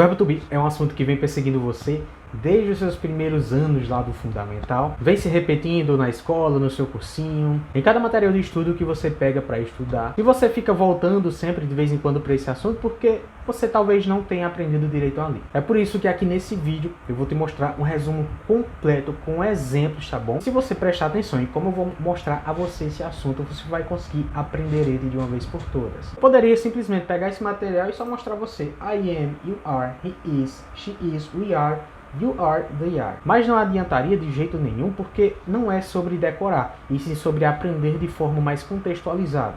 verbo to be é um assunto que vem perseguindo você desde os seus primeiros anos lá do fundamental. Vem se repetindo na escola, no seu cursinho, em cada material de estudo que você pega para estudar. E você fica voltando sempre de vez em quando para esse assunto porque você talvez não tenha aprendido direito ali. É por isso que aqui nesse vídeo eu vou te mostrar um resumo completo com exemplos, tá bom? Se você prestar atenção em como eu vou mostrar a você esse assunto, você vai conseguir aprender ele de uma vez por todas. Eu poderia simplesmente pegar esse material e só mostrar a você I am, you are, he is, she is, we are, you are, they are. Mas não adiantaria de jeito nenhum, porque não é sobre decorar, e sim sobre aprender de forma mais contextualizada.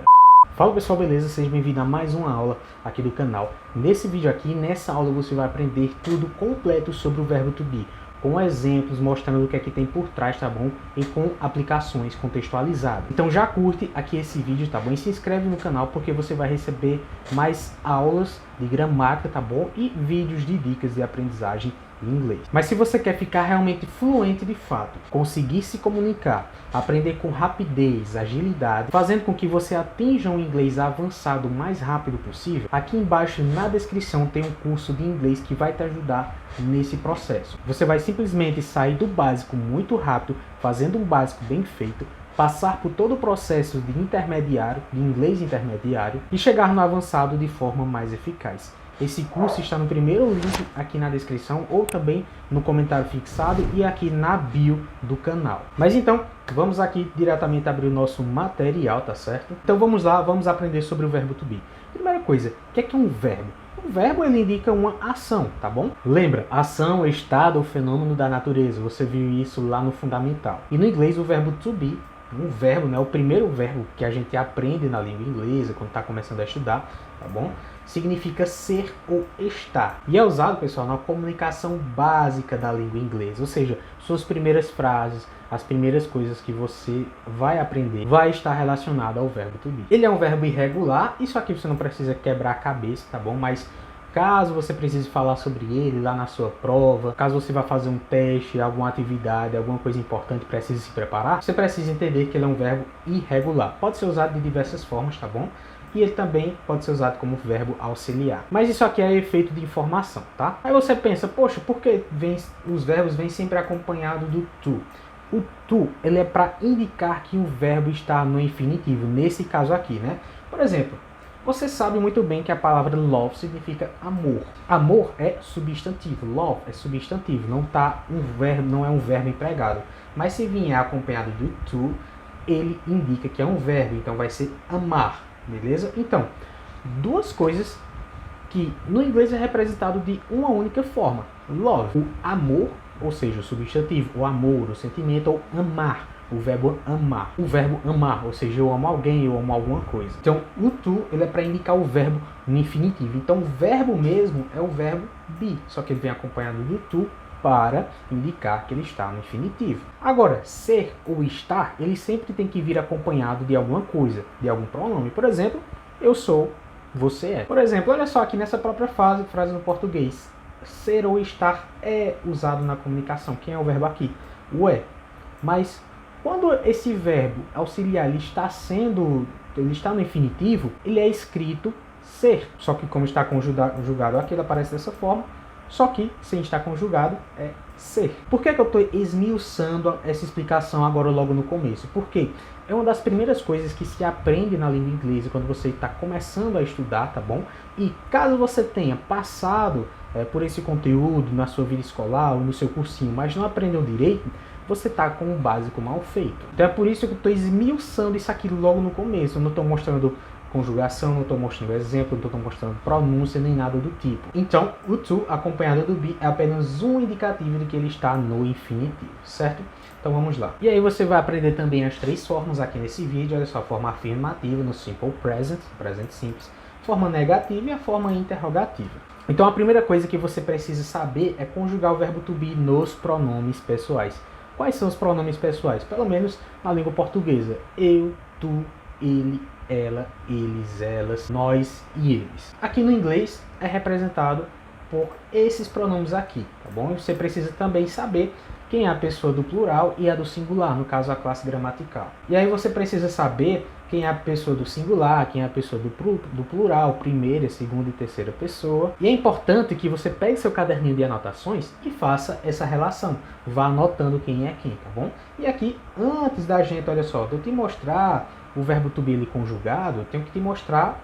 Fala pessoal, beleza? Seja bem-vindo a mais uma aula aqui do canal. Nesse vídeo aqui, nessa aula, você vai aprender tudo completo sobre o verbo to be, com exemplos, mostrando o que é que tem por trás, tá bom? E com aplicações contextualizadas. Então já curte aqui esse vídeo, tá bom? E se inscreve no canal, porque você vai receber mais aulas de gramática, tá bom? E vídeos de dicas de aprendizagem em inglês. Mas se você quer ficar realmente fluente de fato, conseguir se comunicar, aprender com rapidez, agilidade, fazendo com que você atinja um inglês avançado o mais rápido possível, aqui embaixo na descrição tem um curso de inglês que vai te ajudar nesse processo. Você vai simplesmente sair do básico muito rápido, fazendo um básico bem feito, passar por todo o processo de intermediário, de inglês intermediário, e chegar no avançado de forma mais eficaz. Esse curso está no primeiro link aqui na descrição ou também no comentário fixado e aqui na bio do canal. Mas então, vamos aqui diretamente abrir o nosso material, tá certo? Então vamos lá, vamos aprender sobre o verbo to be. Primeira coisa, o que é um verbo? O verbo ele indica uma ação, tá bom? Lembra, ação, estado ou fenômeno da natureza. Você viu isso lá no fundamental. E no inglês o verbo to be, um verbo, né, o primeiro verbo que a gente aprende na língua inglesa quando está começando a estudar, tá bom? Significa ser ou estar. E é usado, pessoal, na comunicação básica da língua inglesa, ou seja, suas primeiras frases, as primeiras coisas que você vai aprender, vai estar relacionado ao verbo to be. Ele é um verbo irregular, isso aqui você não precisa quebrar a cabeça, tá bom? Mas caso você precise falar sobre ele lá na sua prova, caso você vá fazer um teste, alguma atividade, alguma coisa importante, precise se preparar, você precisa entender que ele é um verbo irregular. Pode ser usado de diversas formas, tá bom? E ele também pode ser usado como verbo auxiliar. Mas isso aqui é efeito de informação, tá? Aí você pensa, poxa, por que os verbos vêm sempre acompanhados do to? O to, ele é para indicar que o verbo está no infinitivo, nesse caso aqui, né? Por exemplo, você sabe muito bem que a palavra love significa amor. Amor é substantivo, love é substantivo, não é um verbo empregado. Mas se vier acompanhado do to, ele indica que é um verbo, então vai ser amar. Beleza? Então, duas coisas que no inglês é representado de uma única forma. Love, o amor, ou seja, o substantivo, o amor, o sentimento, ou amar, o verbo amar. O verbo amar, ou seja, eu amo alguém, eu amo alguma coisa. Então, o to, ele é para indicar o verbo no infinitivo. Então, o verbo mesmo é o verbo be, só que ele vem acompanhado do to para indicar que ele está no infinitivo. Agora, ser ou estar, ele sempre tem que vir acompanhado de alguma coisa, de algum pronome. Por exemplo, eu sou, você é. Por exemplo, olha só aqui nessa própria frase no português. Ser ou estar é usado na comunicação. Quem é o verbo aqui? O é. Mas quando esse verbo auxiliar ele está no infinitivo, ele é escrito ser. Só que como está conjugado aqui, ele aparece dessa forma. Só que, sem estar conjugado, é ser. Por que eu estou esmiuçando essa explicação agora logo no começo? Porque é uma das primeiras coisas que se aprende na língua inglesa quando você está começando a estudar, tá bom? E caso você tenha passado por esse conteúdo na sua vida escolar ou no seu cursinho, mas não aprendeu direito, você está com o básico mal feito. Então é por isso que eu estou esmiuçando isso aqui logo no começo. Eu não estou mostrando conjugação, não estou mostrando exemplo, não estou mostrando pronúncia, nem nada do tipo. Então, o to, acompanhado do be, é apenas um indicativo de que ele está no infinitivo, certo? Então vamos lá. E aí você vai aprender também as três formas aqui nesse vídeo. Olha só, a forma afirmativa no simple present, presente simples, forma negativa e a forma interrogativa. Então a primeira coisa que você precisa saber é conjugar o verbo to be nos pronomes pessoais. Quais são os pronomes pessoais? Pelo menos na língua portuguesa. Eu, tu, ele, ela, eles, elas, nós e eles. Aqui no inglês é representado por esses pronomes aqui, tá bom? E você precisa também saber quem é a pessoa do plural e a do singular, no caso a classe gramatical. E aí você precisa saber quem é a pessoa do singular, quem é a pessoa do plural, primeira, segunda e terceira pessoa. E é importante que você pegue seu caderninho de anotações e faça essa relação. Vá anotando quem é quem, tá bom? E aqui, antes da gente, olha só, de eu te mostrar o verbo to be conjugado, eu tenho que te mostrar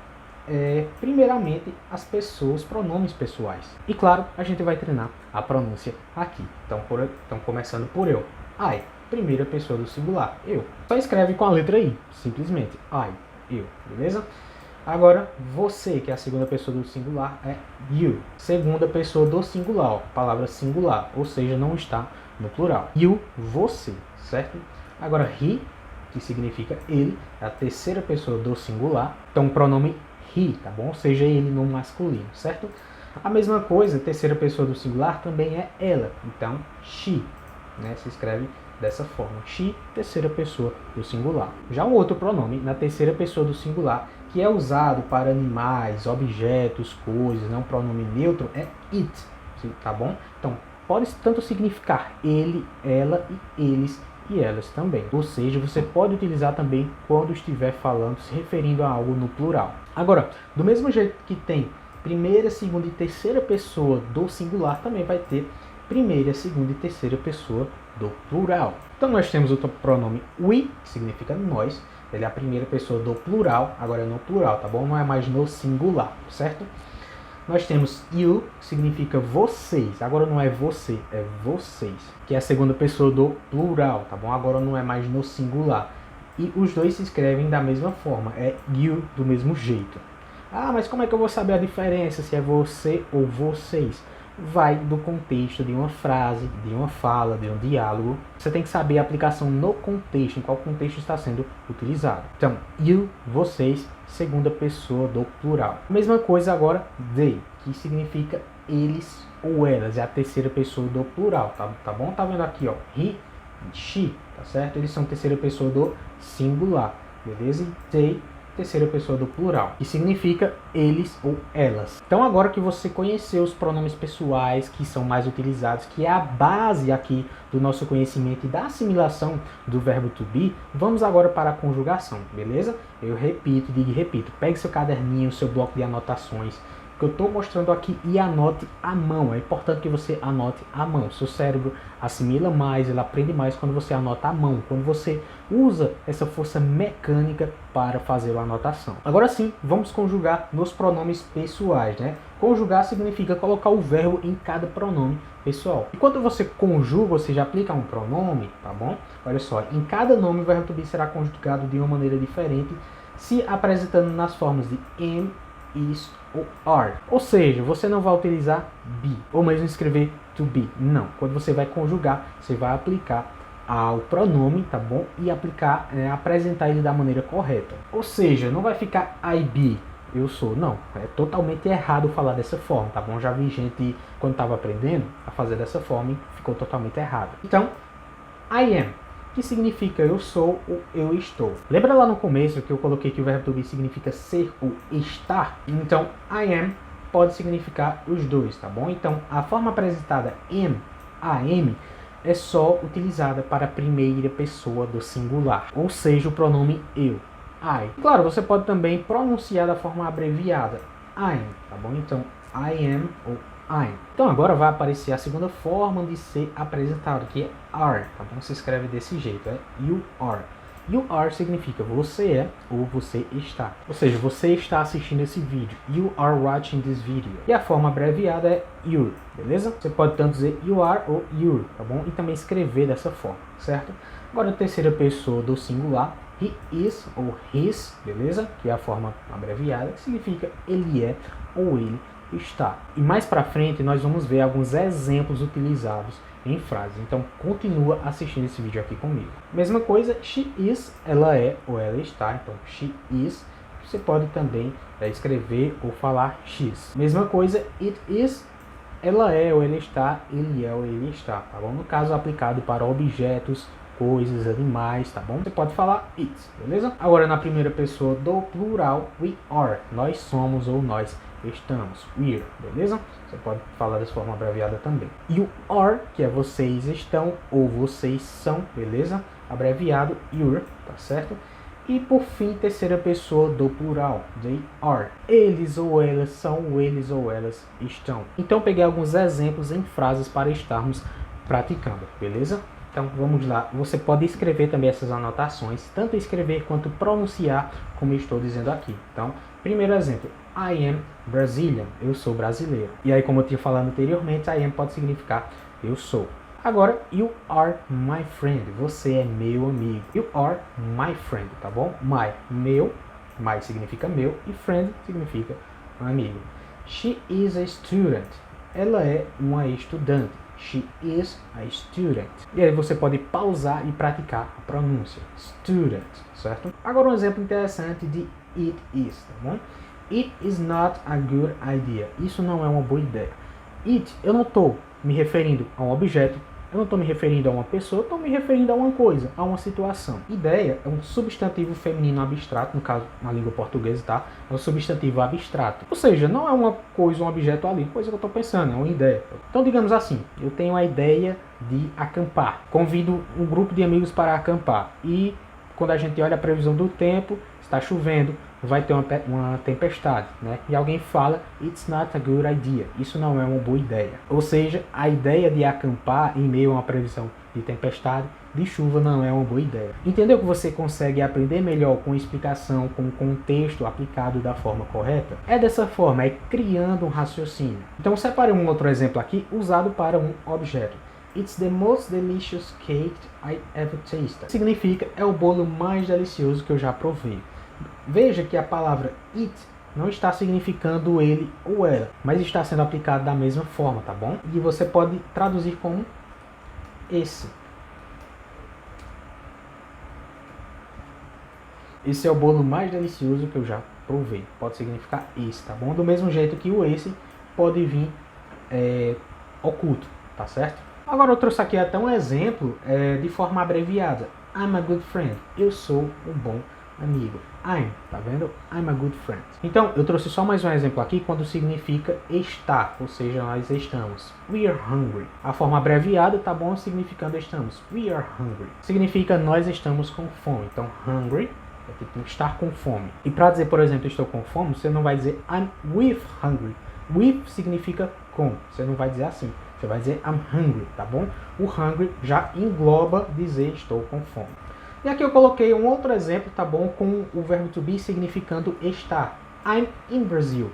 primeiramente as pessoas, pronomes pessoais. E claro, a gente vai treinar a pronúncia aqui. Então, começando por eu. I, primeira pessoa do singular, eu. Só escreve com a letra I, simplesmente. I, eu, beleza? Agora, você, que é a segunda pessoa do singular, é you. Segunda pessoa do singular, ó, palavra singular, ou seja, não está no plural. You, você, certo? Agora, he, que significa ele, é a terceira pessoa do singular. Então, o pronome he, tá bom? Ou seja, ele no masculino, certo? A mesma coisa, terceira pessoa do singular também é ela. Então, she, né? Se escreve dessa forma. She, terceira pessoa do singular. Já o outro pronome, na terceira pessoa do singular, que é usado para animais, objetos, coisas, né? Um pronome neutro, é it, tá bom? Então, pode tanto significar ele, ela e eles e elas também. Ou seja, você pode utilizar também quando estiver falando, se referindo a algo no plural. Agora, do mesmo jeito que tem primeira, segunda e terceira pessoa do singular, também vai ter primeira, segunda e terceira pessoa do plural. Então nós temos o pronome we, que significa nós. Ele é a primeira pessoa do plural, agora é no plural, tá bom? Não é mais no singular, certo? Nós temos you, que significa vocês. Agora não é você, é vocês. Que é a segunda pessoa do plural, tá bom? Agora não é mais no singular. E os dois se escrevem da mesma forma. É you do mesmo jeito. Ah, mas como é que eu vou saber a diferença se é você ou vocês? Vai do contexto de uma frase, de uma fala, de um diálogo. Você tem que saber a aplicação no contexto, em qual contexto está sendo utilizado. Então, you, vocês, segunda pessoa do plural. Mesma coisa agora, they, que significa eles ou elas. É a terceira pessoa do plural, tá bom? Tá vendo aqui, ó, he, she, tá certo? Eles são terceira pessoa do singular, beleza? They, terceira pessoa do plural, que significa eles ou elas. Então agora que você conheceu os pronomes pessoais que são mais utilizados, que é a base aqui do nosso conhecimento e da assimilação do verbo to be, vamos agora para a conjugação, beleza? Eu repito, digo e repito, pegue seu caderninho, seu bloco de anotações, que eu estou mostrando aqui e anote à mão. É importante que você anote à mão. Seu cérebro assimila mais, ele aprende mais quando você anota à mão, quando você usa essa força mecânica para fazer a anotação. Agora sim, vamos conjugar nos pronomes pessoais, né? Conjugar significa colocar o verbo em cada pronome pessoal. E quando você conjuga, ou seja, aplica um pronome, tá bom? Olha só, em cada nome o verbo to be será conjugado de uma maneira diferente, se apresentando nas formas de am, is ou are. Ou seja, você não vai utilizar be, ou mesmo escrever to be. Não. Quando você vai conjugar, você vai aplicar ao pronome, tá bom? E aplicar, apresentar ele da maneira correta. Ou seja, não vai ficar I be, eu sou. Não, é totalmente errado falar dessa forma, tá bom? Já vi gente, quando estava aprendendo, a fazer dessa forma e ficou totalmente errado. Então, I am, que significa eu sou ou eu estou. Lembra lá no começo que eu coloquei que o verbo to be significa ser ou estar? Então, I am pode significar os dois, tá bom? Então, a forma apresentada am, é só utilizada para a primeira pessoa do singular, ou seja, o pronome eu, I. Claro, você pode também pronunciar da forma abreviada, I'm, tá bom? Então, I am ou I'm. Então agora vai aparecer a segunda forma de ser apresentado, que é are, tá bom? Se escreve desse jeito, é you are. You are significa você é ou você está. Ou seja, você está assistindo esse vídeo. You are watching this video. E a forma abreviada é you're, beleza? Você pode tanto dizer you are ou you're, tá bom? E também escrever dessa forma, certo? Agora a terceira pessoa do singular, he is ou his, beleza? Que é a forma abreviada, que significa ele é ou ele está. E mais pra frente nós vamos ver alguns exemplos utilizados em frases. Então continua assistindo esse vídeo aqui comigo. Mesma coisa, she is, ela é ou ela está. Então she is, você pode também escrever ou falar she's. Mesma coisa, it is, ela é ou ela está, ele é ou ele está, tá bom? No caso aplicado para objetos, coisas, animais, tá bom? Você pode falar it, beleza? Agora na primeira pessoa do plural, we are, nós somos ou nós estamos, we're, beleza? Você pode falar dessa forma abreviada também. You are, que é vocês estão ou vocês são, beleza? Abreviado, you're, tá certo? E por fim, terceira pessoa do plural, they are. Eles ou elas são, eles ou elas estão. Então peguei alguns exemplos em frases para estarmos praticando, beleza? Então vamos lá, você pode escrever também essas anotações, tanto escrever quanto pronunciar, como eu estou dizendo aqui. Então, primeiro exemplo, I am Brazilian, eu sou brasileiro. E aí, como eu tinha falado anteriormente, I am pode significar eu sou. Agora, you are my friend, você é meu amigo. You are my friend, tá bom? Meu, my significa meu e friend significa amigo. She is a student, ela é uma estudante. She is a student. E aí você pode pausar e praticar a pronúncia. Student, certo? Agora um exemplo interessante de it is, tá bom? It is not a good idea. Isso não é uma boa ideia. It, eu não estou me referindo a um objeto, eu não estou me referindo a uma pessoa, eu estou me referindo a uma coisa, a uma situação. Ideia é um substantivo feminino abstrato, no caso, na língua portuguesa, tá? É um substantivo abstrato. Ou seja, não é uma coisa, um objeto ali, coisa que eu estou pensando, é uma ideia. Então, digamos assim, eu tenho a ideia de acampar. Convido um grupo de amigos para acampar. E quando a gente olha a previsão do tempo, está chovendo, vai ter uma tempestade, né? E alguém fala, it's not a good idea. Isso não é uma boa ideia. Ou seja, a ideia de acampar em meio a uma previsão de tempestade, de chuva, não é uma boa ideia. Entendeu que você consegue aprender melhor com explicação, com contexto aplicado da forma correta? É dessa forma, é criando um raciocínio. Então separe um outro exemplo aqui, usado para um objeto. It's the most delicious cake I ever tasted. Significa, é o bolo mais delicioso que eu já provei. Veja que a palavra it não está significando ele ou ela, mas está sendo aplicado da mesma forma, tá bom? E você pode traduzir como esse. Esse é o bolo mais delicioso que eu já provei. Pode significar esse, tá bom? Do mesmo jeito que o esse pode vir oculto, tá certo? Agora eu trouxe aqui até um exemplo de forma abreviada. I'm a good friend. Eu sou um bom amigo. I'm, tá vendo? I'm a good friend. Então, eu trouxe só mais um exemplo aqui quando significa estar, ou seja, nós estamos. We are hungry. A forma abreviada, tá bom? Significando estamos. We are hungry. Significa nós estamos com fome. Então, hungry é tipo estar com fome. E para dizer, por exemplo, estou com fome, você não vai dizer I'm with hungry. With significa com. Você não vai dizer assim. Você vai dizer I'm hungry, tá bom? O hungry já engloba dizer estou com fome. E aqui eu coloquei um outro exemplo, tá bom? Com o verbo to be significando estar. I'm in Brazil.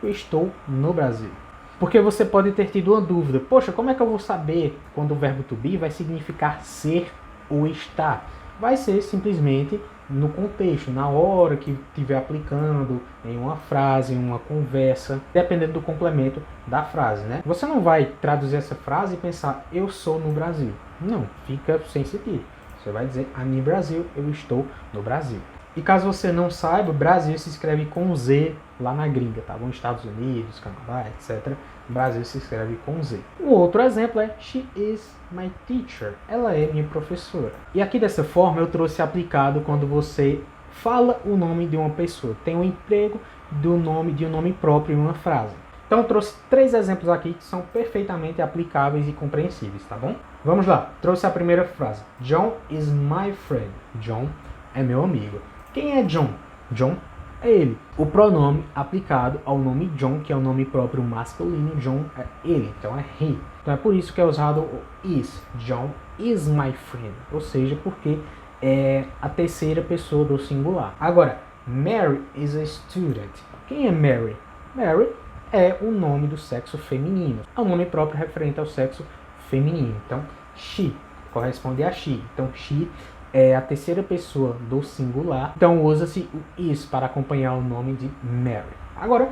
Eu estou no Brasil. Porque você pode ter tido uma dúvida. Poxa, como é que eu vou saber quando o verbo to be vai significar ser ou estar? Vai ser simplesmente no contexto, na hora que estiver aplicando em uma frase, em uma conversa, dependendo do complemento da frase, né? Você não vai traduzir essa frase e pensar, eu sou no Brasil. Não, fica sem sentido. Você vai dizer, I'm in Brasil, eu estou no Brasil. E caso você não saiba, Brasil se escreve com Z lá na gringa, tá bom? Estados Unidos, Canadá, etc. Brasil se escreve com Z. O outro exemplo é She is my teacher. Ela é minha professora. E aqui dessa forma eu trouxe aplicado quando você fala o nome de uma pessoa. Tem um emprego de um nome próprio em uma frase. Então eu trouxe 3 exemplos aqui que são perfeitamente aplicáveis e compreensíveis, tá bom? Vamos lá. Trouxe a primeira frase. John is my friend. John é meu amigo. Quem é John? John é ele. O pronome aplicado ao nome John, que é o nome próprio masculino, John é ele, então é he. Então é por isso que é usado o is. John is my friend. Ou seja, porque é a terceira pessoa do singular. Agora, Mary is a student. Quem é Mary? Mary é o nome do sexo feminino. É um nome próprio referente ao sexo feminino. Então, she corresponde a she. Então, she é a terceira pessoa do singular. Então, usa-se o is para acompanhar o nome de Mary. Agora,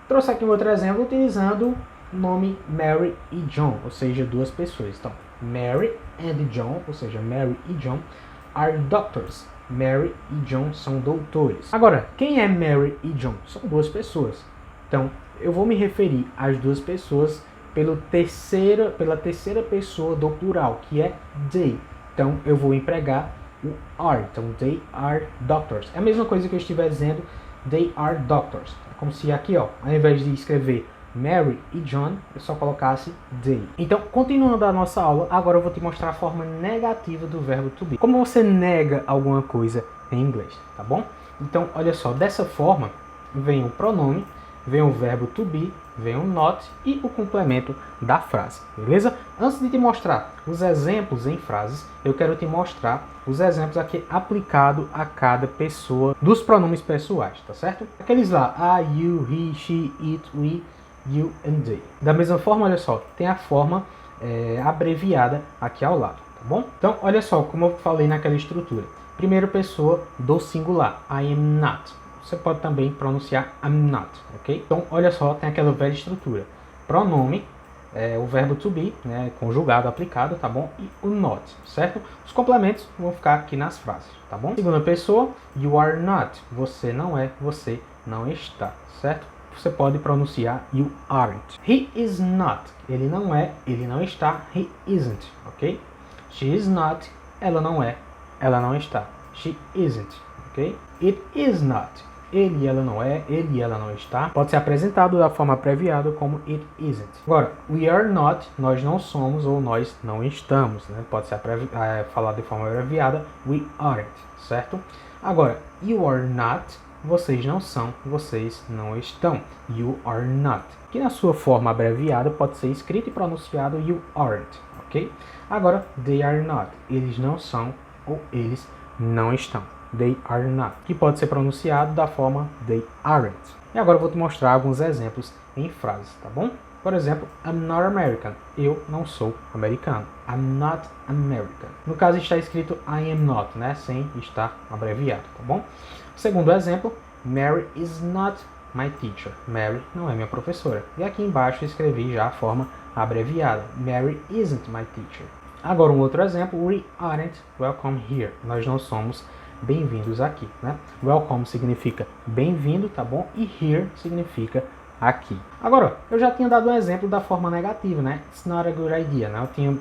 trouxe aqui um outro exemplo utilizando o nome Mary e John, ou seja, 2 pessoas. Então, Mary and John, ou seja, Mary e John, are doctors. Mary e John são doutores. Agora, quem é Mary e John? São 2 pessoas. Então, eu vou me referir às 2 pessoas pela terceira pessoa do plural, que é they. Então, eu vou empregar o are. Então, they are doctors. É a mesma coisa que eu estiver dizendo, they are doctors. É como se aqui, ó, ao invés de escrever Mary e John, eu só colocasse they. Então, continuando a nossa aula, agora eu vou te mostrar a forma negativa do verbo to be. Como você nega alguma coisa em inglês, tá bom? Então, olha só, dessa forma, vem o pronome, vem o verbo to be, vem o not e o complemento da frase, beleza? Antes de te mostrar os exemplos em frases, eu quero te mostrar os exemplos aqui aplicados a cada pessoa dos pronomes pessoais, tá certo? Aqueles lá, I, you, he, she, it, we, you and they. Da mesma forma, olha só, tem a forma abreviada aqui ao lado, tá bom? Então, olha só, como eu falei naquela estrutura. Primeira pessoa do singular, I am not. Você pode também pronunciar I'm not, ok? Então, olha só, tem aquela velha estrutura. Pronome, o verbo to be, né, conjugado, aplicado, tá bom? E o not, certo? Os complementos vão ficar aqui nas frases, tá bom? Segunda pessoa, you are not. Você não é, você não está, certo? Você pode pronunciar you aren't. He is not. Ele não é, ele não está. He isn't, ok? She is not. Ela não é, ela não está. She isn't, ok? It is not. Ele e ela não é, ele e ela não está. Pode ser apresentado da forma abreviada como it isn't. Agora, we are not, nós não somos ou nós não estamos, né? Pode ser falado de forma abreviada, we aren't, certo? Agora, you are not, vocês não são, vocês não estão. You are not. Que na sua forma abreviada pode ser escrito e pronunciado you aren't, ok? Agora, they are not. Eles não são ou eles não estão. They are not, que pode ser pronunciado da forma they aren't. E agora eu vou te mostrar alguns exemplos em frases, tá bom? Por exemplo, I'm not American. Eu não sou americano. I'm not American. No caso está escrito I am not, né? Sem estar abreviado, tá bom? Segundo exemplo, Mary is not my teacher. Mary não é minha professora. E aqui embaixo eu escrevi já a forma abreviada. Mary isn't my teacher. Agora um outro exemplo, we aren't welcome here. Nós não somos bem-vindos aqui, né? Welcome significa bem-vindo, tá bom? E here significa aqui. Agora, eu já tinha dado um exemplo da forma negativa, né? It's not a good idea, né? Eu tinha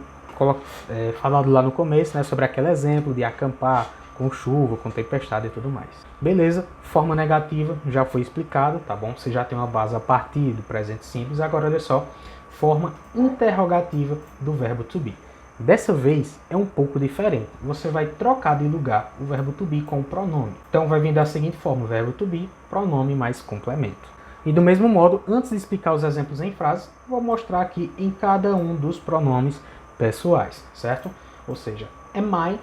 falado lá no começo, né? Sobre aquele exemplo de acampar com chuva, com tempestade e tudo mais. Beleza, forma negativa já foi explicado, tá bom? Você já tem uma base a partir do presente simples. Agora, olha só, forma interrogativa do verbo to be. Dessa vez é um pouco diferente. Você vai trocar de lugar o verbo to be com o pronome. Então vai vir da seguinte forma, verbo to be, pronome mais complemento. E do mesmo modo, antes de explicar os exemplos em frases, vou mostrar aqui em cada um dos pronomes pessoais, certo? Ou seja, am I,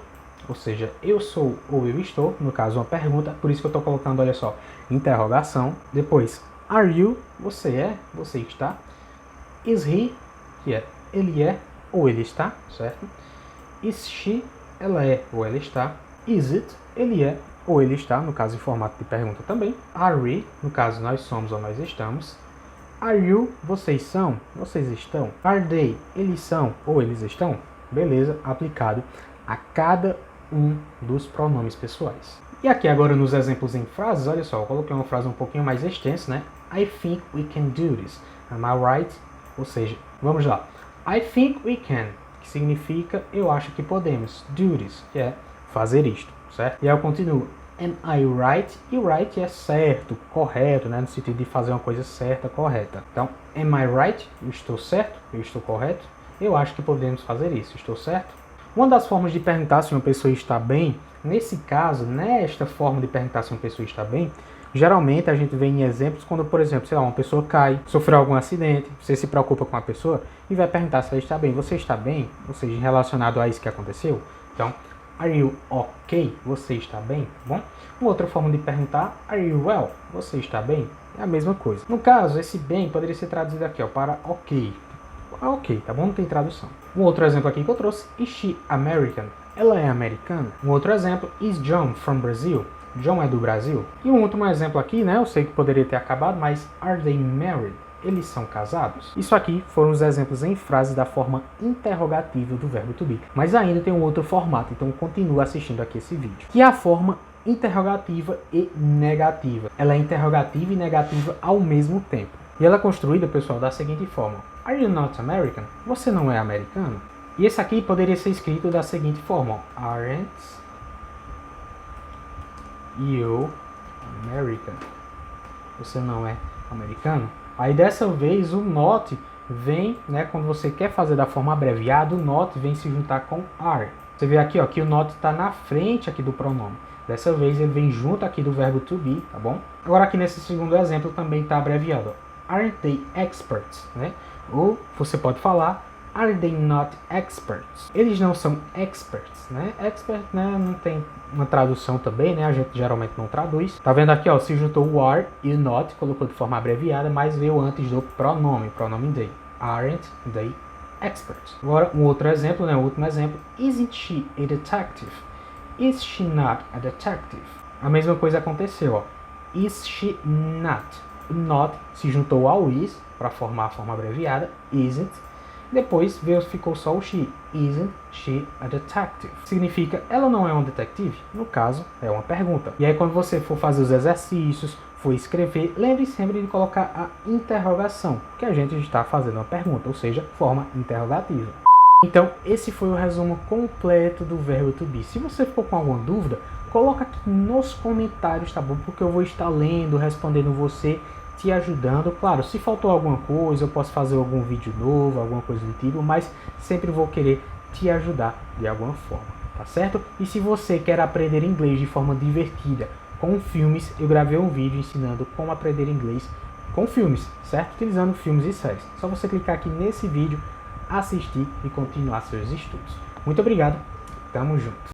ou seja, eu sou ou eu estou, no caso uma pergunta, por isso que eu estou colocando, olha só, interrogação. Depois, are you, você é, você está. Is he, que é ele é, ou ele está, certo? Is she, ela é ou ela está. Is it, ele é ou ele está, no caso em formato de pergunta também. Are we, no caso nós somos ou nós estamos. Are you, vocês são, vocês estão. Are they, eles são ou eles estão. Beleza, aplicado a cada um dos pronomes pessoais. E aqui agora nos exemplos em frases, olha só, eu coloquei uma frase um pouquinho mais extensa, né? I think we can do this. Am I right? Ou seja, vamos lá. I think we can, que significa eu acho que podemos. Do this, que é fazer isto, certo? E aí eu continuo. Am I right? E right é certo, correto, né? No sentido de fazer uma coisa certa, correta. Então, am I right? Eu estou certo? Eu estou correto? Eu acho que podemos fazer isso. Estou certo? Uma das formas de perguntar se uma pessoa está bem, nesse caso, nesta forma de perguntar se uma pessoa está bem, geralmente a gente vê em exemplos quando, por exemplo, sei lá, uma pessoa cai, sofreu algum acidente, você se preocupa com a pessoa e vai perguntar se ela está bem. Você está bem? Ou seja, relacionado a isso que aconteceu? Então, are you okay? Você está bem? Bom, uma outra forma de perguntar, are you well? Você está bem? É a mesma coisa. No caso, esse bem poderia ser traduzido aqui, ó, para ok. Ok, tá bom? Não tem tradução. Um outro exemplo aqui que eu trouxe, is she American? Ela é americana. Um outro exemplo, is John from Brazil? John é do Brasil. E um último exemplo aqui, né? Eu sei que poderia ter acabado, mas are they married? Eles são casados? Isso aqui foram os exemplos em frases da forma interrogativa do verbo to be. Mas ainda tem um outro formato, então continua assistindo aqui esse vídeo. Que é a forma interrogativa e negativa. Ela é interrogativa e negativa ao mesmo tempo. E ela é construída, pessoal, da seguinte forma. Are you not American? Você não é americano? E esse aqui poderia ser escrito da seguinte forma. Aren't you American? Você não é americano? Aí dessa vez o not vem, né, quando você quer fazer da forma abreviada, o not vem se juntar com are. Você vê aqui, ó, que o not está na frente aqui do pronome. Dessa vez ele vem junto aqui do verbo to be, tá bom? Agora aqui nesse segundo exemplo também está abreviado. Aren't they experts? Né? Ou você pode falar are they not experts? Eles não são experts, né? Expert, né, não tem uma tradução também, né? A gente geralmente não traduz. Tá vendo aqui, ó, se juntou o are e o not, colocou de forma abreviada, mas veio antes do pronome they. Aren't they experts? Agora, um outro exemplo, né? O último exemplo. Isn't she a detective? Is she not a detective? A mesma coisa aconteceu, ó. Is she not? O not se juntou ao is para formar a forma abreviada, isn't. Depois ficou só o she. Isn't she a detective? Significa, ela não é um detetive? No caso, é uma pergunta. E aí quando você for fazer os exercícios, for escrever, lembre sempre de colocar a interrogação, que a gente está fazendo uma pergunta, ou seja, forma interrogativa. Então, esse foi o resumo completo do verbo to be. Se você ficou com alguma dúvida, coloca aqui nos comentários, tá bom? Porque eu vou estar lendo, respondendo você, te ajudando. Claro, se faltou alguma coisa, eu posso fazer algum vídeo novo, alguma coisa do tipo, mas sempre vou querer te ajudar de alguma forma, tá certo? E se você quer aprender inglês de forma divertida, com filmes, eu gravei um vídeo ensinando como aprender inglês com filmes, certo? Utilizando filmes e séries. Só você clicar aqui nesse vídeo, assistir e continuar seus estudos. Muito obrigado, tamo junto!